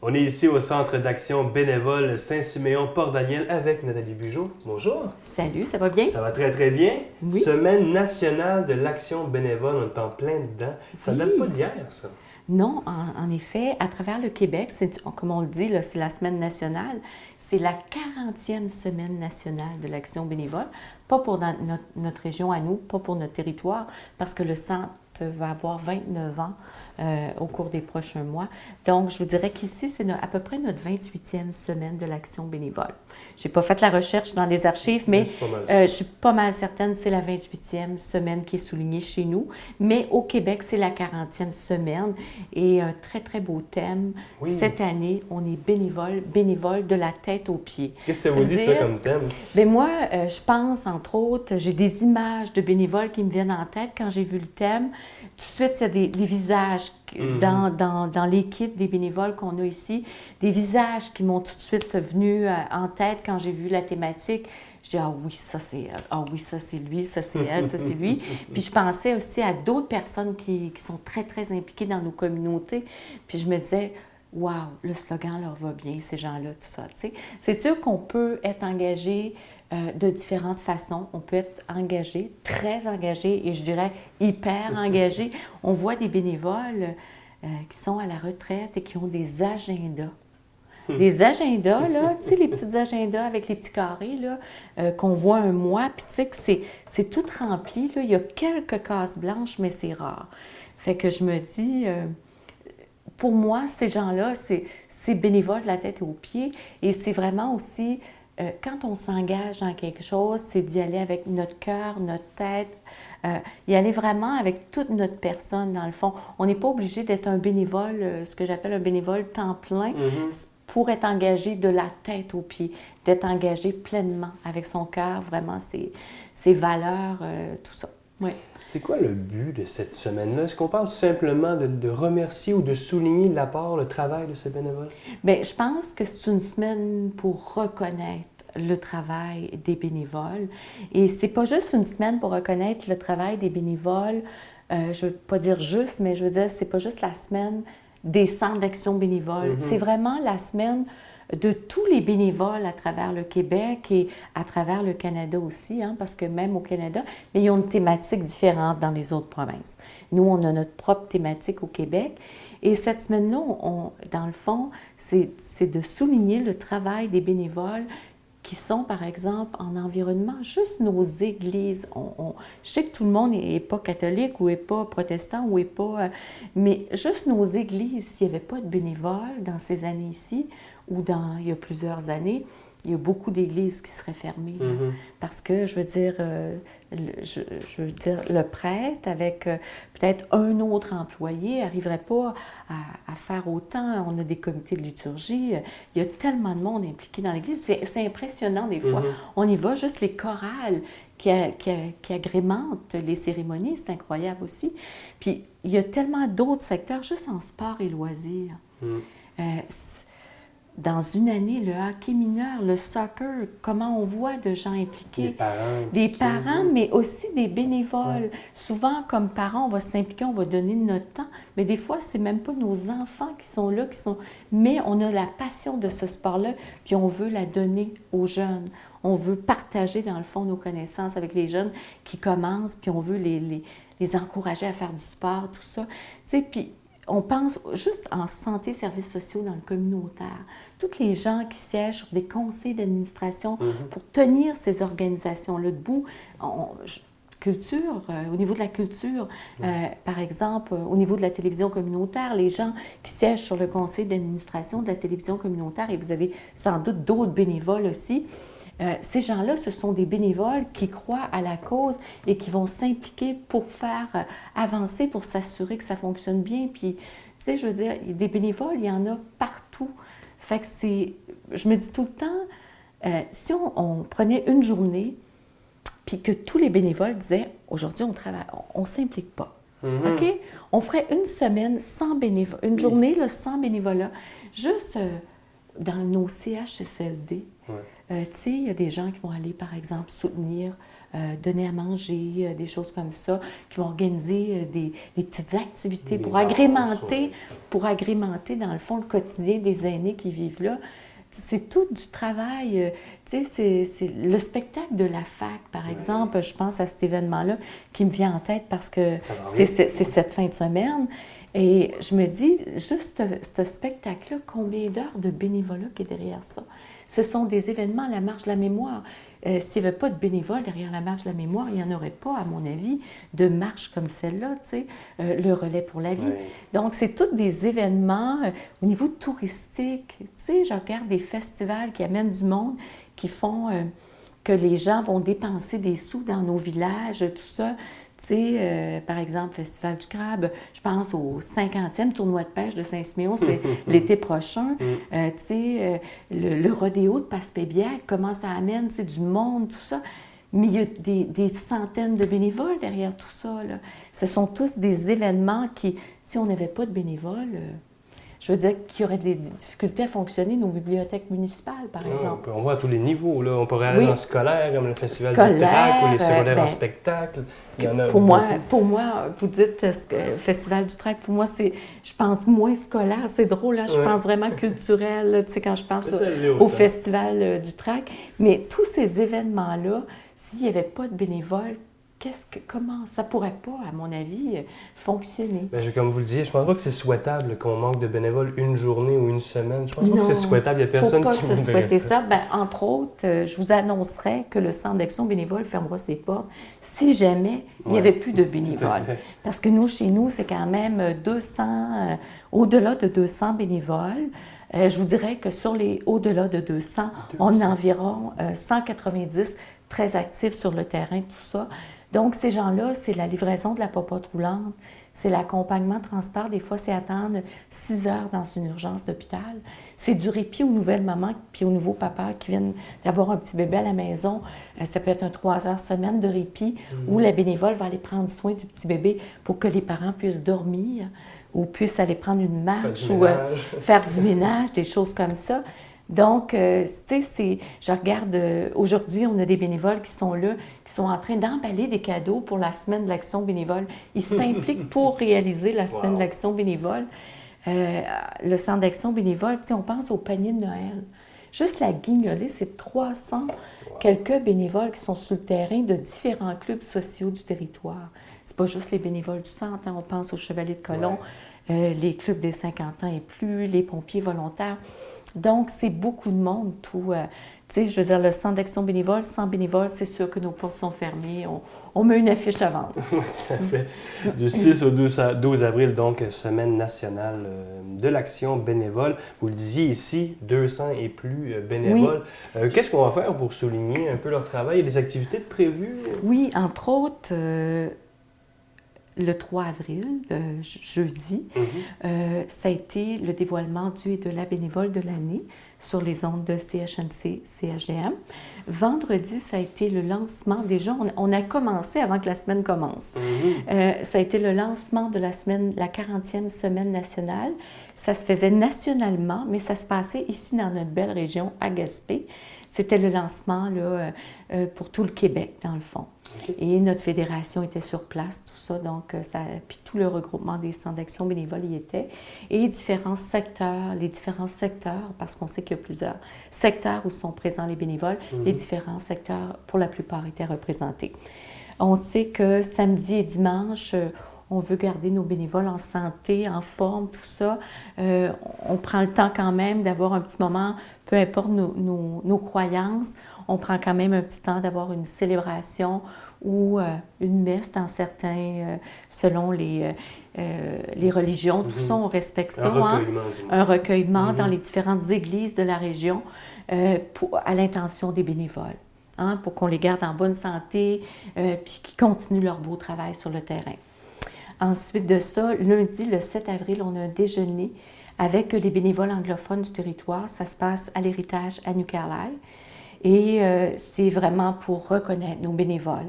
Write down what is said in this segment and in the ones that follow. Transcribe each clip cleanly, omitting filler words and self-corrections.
On est ici au Centre d'action bénévole Saint-Siméon-Port-Daniel avec Nathalie Bugeaud. Bonjour. Salut, ça va bien? Ça va très très bien. Oui. Semaine nationale de l'action bénévole, on est en plein dedans. Ça date pas d'hier, ça? Non, en effet, à travers le Québec, comme on le dit, là, c'est la semaine nationale, c'est la 40e semaine nationale de l'action bénévole, pas pour notre région à nous, pas pour notre territoire, parce que le centre va avoir 29 ans au cours des prochains mois. Donc, je vous dirais qu'ici, c'est à peu près notre 28e semaine de l'action bénévole. Je n'ai pas fait la recherche dans les archives, mais je suis pas mal certaine que c'est la 28e semaine qui est soulignée chez nous. Mais au Québec, c'est la 40e semaine et un très, très beau thème. Oui. Cette année, on est bénévole de la tête aux pieds. Qu'est-ce que ça vous dit, ça, comme thème? Bien, moi, je pense, entre autres, j'ai des images de bénévoles qui me viennent en tête quand j'ai vu le thème. Tout de suite, il y a des visages dans l'équipe des bénévoles qu'on a ici, des visages qui m'ont tout de suite venus en tête quand j'ai vu la thématique. Je dis, ah oui, ça c'est lui, ça c'est elle, ça c'est lui. Puis je pensais aussi à d'autres personnes qui sont très, très impliquées dans nos communautés. Puis je me disais, wow, le slogan leur va bien, ces gens-là, tout ça. Tu sais. C'est sûr qu'on peut être engagé de différentes façons. On peut être engagé, très engagé et je dirais hyper engagé. On voit des bénévoles qui sont à la retraite et qui ont des agendas. Des agendas, là, tu sais, les petits agendas avec les petits carrés, là, qu'on voit un mois, puis tu sais que c'est tout rempli, là. Il y a quelques cases blanches, mais c'est rare. Fait que je me dis, pour moi, ces gens-là, c'est bénévole de la tête aux pieds et c'est vraiment aussi... quand on s'engage dans quelque chose, c'est d'y aller avec notre cœur, notre tête, y aller vraiment avec toute notre personne, dans le fond. On n'est pas obligé d'être un bénévole, ce que j'appelle un bénévole temps plein, pour être engagé de la tête aux pieds, d'être engagé pleinement avec son cœur, vraiment ses valeurs, tout ça. Oui. C'est quoi le but de cette semaine-là? Est-ce qu'on parle simplement de remercier ou de souligner l'apport, le travail de ces bénévoles? Bien, je pense que c'est une semaine pour reconnaître le travail des bénévoles. Et c'est pas juste une semaine pour reconnaître le travail des bénévoles, je veux pas dire juste, mais je veux dire, c'est pas juste la semaine des centres d'action bénévole. C'est vraiment la semaine de tous les bénévoles à travers le Québec et à travers le Canada aussi, hein, parce que même au Canada, mais ils ont une thématique différente dans les autres provinces. Nous, on a notre propre thématique au Québec. Et cette semaine-là, dans le fond, c'est de souligner le travail des bénévoles qui sont, par exemple, en environnement, juste nos églises. Je sais que tout le monde n'est pas catholique ou n'est pas protestant ou n'est pas... mais juste nos églises, s'il n'y avait pas de bénévoles dans ces années-ci, ou il y a plusieurs années, il y a beaucoup d'églises qui seraient fermées. Parce que, je veux dire, le prêtre, avec peut-être un autre employé, n'arriverait pas à faire autant. On a des comités de liturgie. Il y a tellement de monde impliqué dans l'Église. C'est impressionnant des fois. On y va, juste les chorales qui agrémentent les cérémonies, c'est incroyable aussi. Puis, il y a tellement d'autres secteurs, juste en sport et loisirs. Dans une année, le hockey mineur, le soccer, comment on voit de gens impliqués. Des parents, mais aussi des bénévoles. Ouais. Souvent, comme parents, on va s'impliquer, on va donner notre temps, mais des fois, c'est même pas nos enfants qui sont là, mais on a la passion de ce sport-là, puis on veut la donner aux jeunes. On veut partager, dans le fond, nos connaissances avec les jeunes qui commencent, puis on veut les encourager à faire du sport, tout ça. Tu sais, puis on pense juste en santé, services sociaux dans le communautaire. Tous les gens qui siègent sur des conseils d'administration pour tenir ces organisations-là debout. Culture, au niveau de la culture, par exemple, au niveau de la télévision communautaire, les gens qui siègent sur le conseil d'administration de la télévision communautaire, et vous avez sans doute d'autres bénévoles aussi, ces gens-là, ce sont des bénévoles qui croient à la cause et qui vont s'impliquer pour faire avancer, pour s'assurer que ça fonctionne bien. Puis, tu sais, je veux dire, des bénévoles, il y en a partout. Ça fait que je me dis tout le temps, si on prenait une journée, puis que tous les bénévoles disaient, aujourd'hui, on travaille, on ne s'implique pas. OK? On ferait une semaine sans bénévolat, une journée là, sans bénévolat, juste dans nos CHSLD. Tu sais, il y a des gens qui vont aller, par exemple, soutenir, donner à manger, des choses comme ça, qui vont organiser des petites activités Des pour danses, agrémenter, ouais. dans le fond, le quotidien des aînés qui vivent là. C'est tout du travail. Tu sais, c'est le spectacle de la fac, par exemple. Je pense à cet événement-là qui me vient en tête parce que Ça s'en c'est vient. cette fin de semaine. Et je me dis, juste ce spectacle-là, combien d'heures de bénévolat qui est derrière ça? Ce sont des événements, la marche de la mémoire. S'il n'y avait pas de bénévoles derrière la marche de la mémoire, il n'y en aurait pas, à mon avis, de marche comme celle-là, tu sais, le relais pour la vie. Oui. Donc, c'est tous des événements au niveau touristique. Tu sais, je regarde des festivals qui amènent du monde, qui font que les gens vont dépenser des sous dans nos villages, tout ça. Tu sais, par exemple, Festival du Crabe, je pense au 50e tournoi de pêche de Saint-Siméon, c'est l'été prochain. Tu sais, le rodéo de Passepébiac, comment ça amène, c'est du monde, tout ça. Mais il y a des centaines de bénévoles derrière tout ça, là. Ce sont tous des événements qui, si on n'avait pas de bénévoles, je veux dire qu'il y aurait des difficultés à fonctionner, nos bibliothèques municipales, par exemple. On voit à tous les niveaux, là. On pourrait aller Oui. dans le scolaire, comme le festival du Scolaire, track ou les secondaires en ben, spectacle. Il y en a Pour beaucoup. moi, vous dites Festival du Trac, pour moi, c'est, je pense, moins scolaire. C'est drôle, là, je Ouais. pense vraiment culturel, là, tu sais, quand je pense C'est ça, il est au autant. Festival du Trac. Mais tous ces événements-là, s'il n'y avait pas de bénévoles, comment ça pourrait pas, à mon avis, fonctionner? Ben, comme vous le disiez, je pense pas que c'est souhaitable qu'on manque de bénévoles une journée ou une semaine. Je pense pas que Non, c'est souhaitable. Il n'y a personne faut pas qui se voudrait souhaiter ça. Ben, entre autres, je vous annoncerai que le Centre d'action bénévole fermera ses portes si jamais il n'y Ouais. avait plus de Tout à bénévoles. fait. Parce que nous, chez nous, c'est quand même 200, au-delà de 200 bénévoles. Je vous dirais que sur les au-delà de 200, on a environ 190 très actifs sur le terrain, tout ça. Donc, ces gens-là, c'est la livraison de la popote roulante, c'est l'accompagnement transport. Des fois, c'est attendre 6 heures dans une urgence d'hôpital. C'est du répit aux nouvelles mamans puis aux nouveaux papas qui viennent d'avoir un petit bébé à la maison. Ça peut être un 3 heures semaine de répit où la bénévole va aller prendre soin du petit bébé pour que les parents puissent dormir ou puissent aller prendre une marche ou faire du ménage, des choses comme ça. Donc, tu sais, je regarde, aujourd'hui, on a des bénévoles qui sont là, qui sont en train d'emballer des cadeaux pour la semaine de l'action bénévole. Ils s'impliquent pour réaliser la semaine de l'action bénévole. Le centre d'action bénévole, tu sais, on pense au panier de Noël. Juste la Guignolée, c'est 300 quelques bénévoles qui sont sur le terrain de différents clubs sociaux du territoire. C'est pas juste les bénévoles du centre, hein, on pense aux Chevaliers de Colomb, les clubs des 50 ans et plus, les pompiers volontaires. Donc, c'est beaucoup de monde, tout. Tu sais, je veux dire, le centre d'action bénévole, sans bénévoles, c'est sûr que nos portes sont fermées. On met une affiche à vendre. Oui, tout à fait. Du 6 au 12 avril, donc, Semaine nationale de l'action bénévole. Vous le disiez ici, 200 et plus bénévoles. Qu'est-ce qu'on va faire pour souligner un peu leur travail? Il y a des activités de prévues? Oui, entre autres, le 3 avril, jeudi, ça a été le dévoilement du et de la bénévole de l'année sur les ondes de CHNC, CHGM. Vendredi, ça a été le lancement. Déjà, on a commencé avant que la semaine commence. Ça a été le lancement de la semaine, la 40e semaine nationale. Ça se faisait nationalement, mais ça se passait ici dans notre belle région, à Gaspé. C'était le lancement là, pour tout le Québec, dans le fond. Et notre fédération était sur place, tout ça, donc puis tout le regroupement des centres d'action bénévole y était. Et les différents secteurs, parce qu'on sait qu'il y a plusieurs secteurs où sont présents les bénévoles, les différents secteurs, pour la plupart, étaient représentés. On sait que samedi et dimanche, on veut garder nos bénévoles en santé, en forme, tout ça. On prend le temps quand même d'avoir un petit moment, peu importe nos croyances, on prend quand même un petit temps d'avoir une célébration ou une messe dans certains, selon les religions, tout ça, on respecte ça. Un recueillement dans les différentes églises de la région à l'intention des bénévoles, hein, pour qu'on les garde en bonne santé puis qu'ils continuent leur beau travail sur le terrain. Ensuite de ça, lundi, le 7 avril, on a un déjeuner avec les bénévoles anglophones du territoire. Ça se passe à l'Héritage à New Carlisle. Et c'est vraiment pour reconnaître nos bénévoles.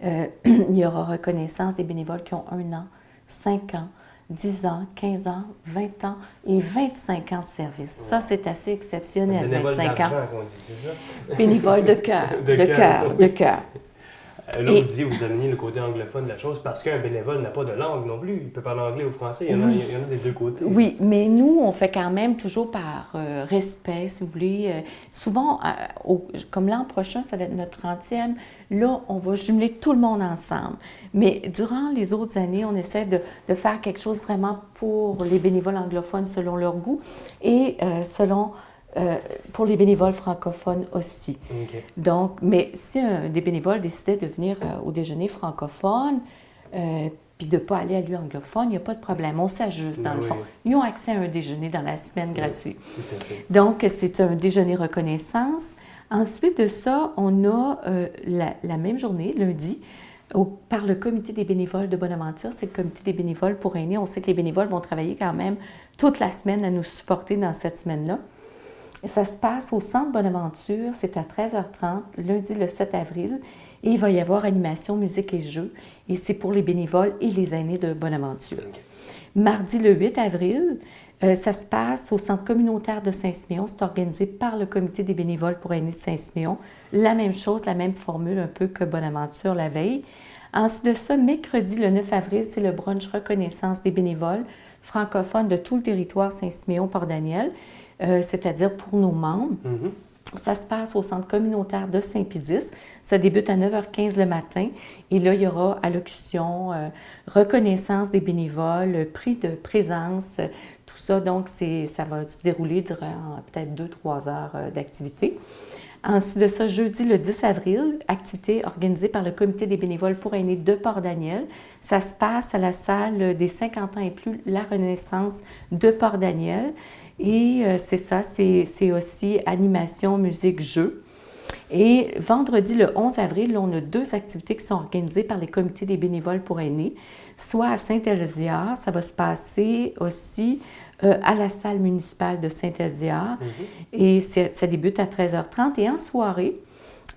Il y aura reconnaissance des bénévoles qui ont 1 an, 5 ans, 10 ans, 15 ans, 20 ans et 25 ans de service. Ça, c'est assez exceptionnel, bénévole 25 ans. d'argent, qu'on dit, c'est ça? Bénévole de cœur, de cœur. Là, vous disiez, vous amenez le côté anglophone de la chose parce qu'un bénévole n'a pas de langue non plus. Il peut parler anglais ou français. Il y en a des deux côtés. Oui, mais nous, on fait quand même toujours par respect, si vous voulez. Souvent, comme l'an prochain, ça va être notre 30e, là, on va jumeler tout le monde ensemble. Mais durant les autres années, on essaie de faire quelque chose vraiment pour les bénévoles anglophones selon leur goût et pour les bénévoles francophones aussi. Okay. Donc, mais si des bénévoles décidaient de venir au déjeuner francophone, puis de ne pas aller à lui anglophone, il n'y a pas de problème. On s'ajuste, dans le fond. Ils ont accès à un déjeuner dans la semaine gratuit. Donc, c'est un déjeuner reconnaissance. Ensuite de ça, on a la même journée, lundi, par le comité des bénévoles de Bonaventure. C'est le comité des bénévoles pour aînés. On sait que les bénévoles vont travailler quand même toute la semaine à nous supporter dans cette semaine-là. Ça se passe au Centre Bonaventure, c'est à 13h30, lundi le 7 avril, et il va y avoir animation, musique et jeux, et c'est pour les bénévoles et les aînés de Bonaventure. Okay. Mardi le 8 avril, ça se passe au Centre communautaire de Saint-Siméon, c'est organisé par le comité des bénévoles pour aînés de Saint-Siméon. La même chose, la même formule un peu que Bonaventure la veille. Ensuite de ça, mercredi le 9 avril, c'est le brunch reconnaissance des bénévoles francophones de tout le territoire Saint-Siméon-Port-Daniel. C'est-à-dire pour nos membres. Mm-hmm. Ça se passe au centre communautaire de Saint-Pédis. Ça débute à 9h15 le matin. Et là, il y aura allocution, reconnaissance des bénévoles, prix de présence, tout ça. Donc, ça va se dérouler durant peut-être 2-3 heures d'activité. Ensuite de ça, jeudi le 10 avril, activité organisée par le comité des bénévoles pour aînés de Port-Daniel. Ça se passe à la salle des 50 ans et plus, la Renaissance de Port-Daniel. Et c'est ça, c'est aussi animation, musique, jeu. Et vendredi, le 11 avril, là, on a 2 activités qui sont organisées par les comités des bénévoles pour aînés, soit à Saint-Elziard, ça va se passer aussi à la salle municipale de Saint-Elziard, et ça débute à 13h30. Et en soirée,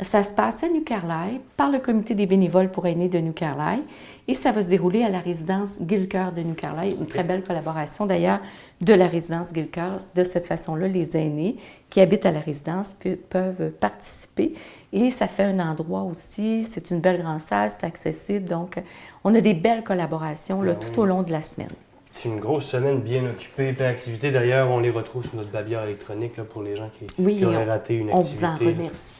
ça se passe à New Carlisle par le comité des bénévoles pour aînés de New Carlisle, et ça va se dérouler à la résidence Gilcoeur de New Carlisle, une très belle collaboration d'ailleurs de la résidence Gilcoeur. De cette façon-là, les aînés qui habitent à la résidence peuvent participer, et ça fait un endroit aussi, c'est une belle grande salle, c'est accessible, donc on a des belles collaborations là, tout au long de la semaine. C'est une grosse semaine bien occupée, plein d'activités. D'ailleurs, on les retrouve sur notre babière électronique là, pour les gens qui auraient raté une activité. On vous en remercie.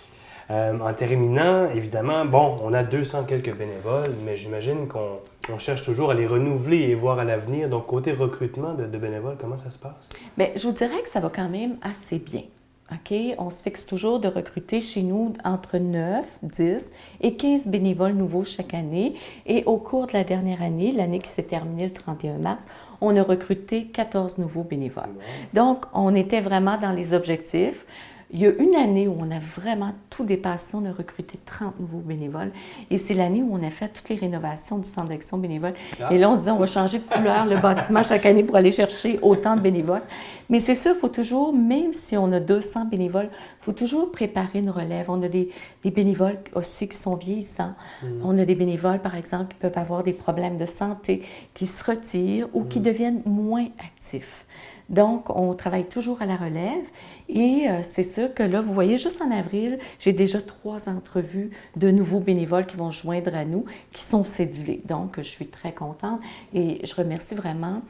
En terminant, évidemment, bon, on a 200 quelques bénévoles, mais j'imagine qu'on cherche toujours à les renouveler et voir à l'avenir. Donc, côté recrutement de bénévoles, comment ça se passe? Bien, je vous dirais que ça va quand même assez bien. OK? On se fixe toujours de recruter chez nous entre 9, 10 et 15 bénévoles nouveaux chaque année. Et au cours de la dernière année, l'année qui s'est terminée le 31 mars, on a recruté 14 nouveaux bénévoles. Donc, on était vraiment dans les objectifs. Il y a une année où on a vraiment tout dépassé, on a recruté 30 nouveaux bénévoles, et c'est l'année où on a fait toutes les rénovations du centre d'action bénévole. Et là, on se dit, on va changer de couleur le bâtiment chaque année pour aller chercher autant de bénévoles. Mais c'est sûr, il faut toujours, même si on a 200 bénévoles, il faut toujours préparer une relève. On a des bénévoles aussi qui sont vieillissants. On a des bénévoles, par exemple, qui peuvent avoir des problèmes de santé, qui se retirent ou qui deviennent moins actifs. Donc, on travaille toujours à la relève, et c'est sûr que là, vous voyez, juste en avril, j'ai déjà 3 entrevues de nouveaux bénévoles qui vont se joindre à nous, qui sont cédulés. Donc, je suis très contente, et je remercie vraiment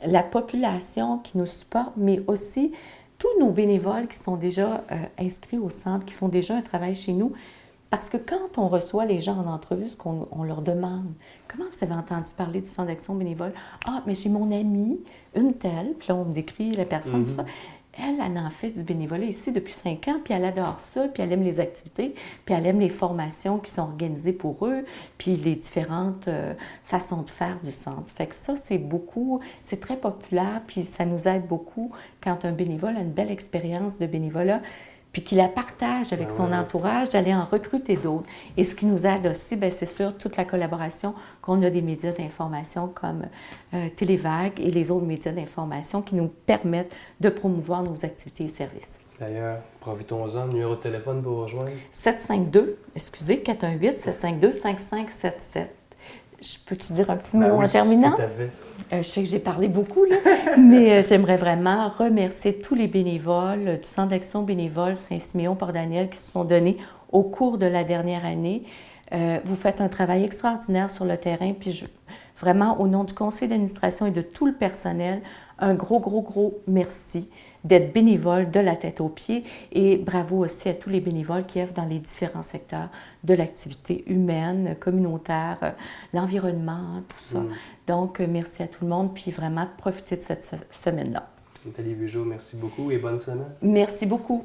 la population qui nous supporte, mais aussi tous nos bénévoles qui sont déjà inscrits au centre, qui font déjà un travail chez nous. Parce que quand on reçoit les gens en entrevue, ce qu'on leur demande, comment vous avez entendu parler du centre d'action bénévole? Ah, mais j'ai mon amie, une telle, puis là, on me décrit la personne, tout ça. Elle en fait du bénévolat ici depuis 5 ans, puis elle adore ça, puis elle aime les activités, puis elle aime les formations qui sont organisées pour eux, puis les différentes façons de faire du centre. Fait que ça, c'est beaucoup, c'est très populaire, puis ça nous aide beaucoup quand un bénévole a une belle expérience de bénévolat, puis qu'il la partage avec son entourage, d'aller en recruter d'autres. Et ce qui nous aide aussi, bien, c'est sûr, toute la collaboration qu'on a des médias d'information comme Télévague et les autres médias d'information qui nous permettent de promouvoir nos activités et services. D'ailleurs, profitons-en, numéro de téléphone pour vous rejoindre. 418-752-5577. Je peux te dire un petit Ben mot oui, en terminant? tout à fait. Je sais que j'ai parlé beaucoup, là, mais j'aimerais vraiment remercier tous les bénévoles du Centre d'action bénévole Saint-Siméon-Port-Daniel qui se sont donnés au cours de la dernière année. Vous faites un travail extraordinaire sur le terrain, puis vraiment, au nom du conseil d'administration et de tout le personnel, un gros merci d'être bénévole de la tête aux pieds et bravo aussi à tous les bénévoles qui œuvrent dans les différents secteurs de l'activité humaine, communautaire, l'environnement, tout ça. Donc, merci à tout le monde, puis vraiment, profitez de cette semaine-là. Nathalie Bugeaud, merci beaucoup et bonne semaine. Merci beaucoup.